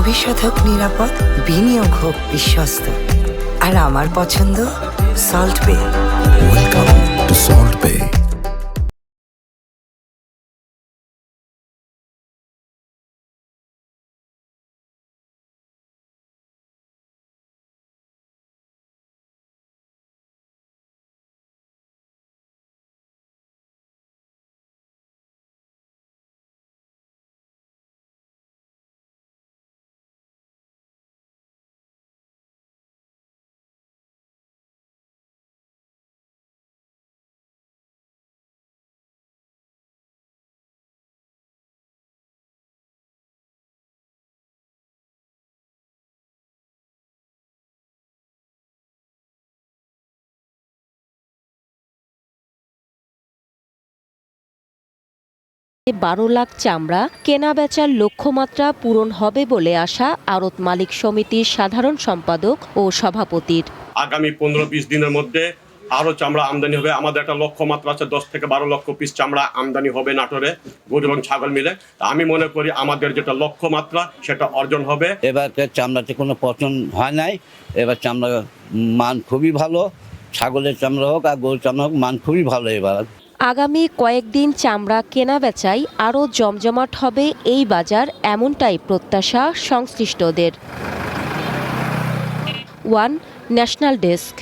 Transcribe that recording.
ভবিষ্যৎ হোক নিরাপদ, বিনিয়োগ হোক বিশ্বস্ত, আর আমার পছন্দ সল্ট বে। ওয়েলকাম টু সল্ট বে। বারো লাখ চামড়া কেনাবেচার লক্ষ্যমাত্রা পূরণ হবে বলে আশা আড়ত মালিক সমিতির সাধারণ সম্পাদক ও সভাপতির। আগামী 15-20 দিনের মধ্যে আরো চামড়া আমদানি হবে। আমাদের একটা লক্ষ্যমাত্রা আছে 10 থেকে 12 লক্ষ পিস চামড়া আমদানি হবে নাটোরে, গরু এবং ছাগল মিলে। আমি মনে করি আমাদের যেটা লক্ষ্যমাত্রা সেটা অর্জন হবে। এবার চামড়াতে কোনো পচন হয় নাই, এবার চামড়া মান খুবই ভালো, ছাগলের চামড়া হোক আর গরুর চামড়া হোক, মান খুবই ভালো এবার। আগামী কয়েকদিন চামড়া কেনাবেচায় আরও জমজমাট হবে এই বাজার, এমনটাই প্রত্যাশা সংশ্লিষ্টদের। One national desk.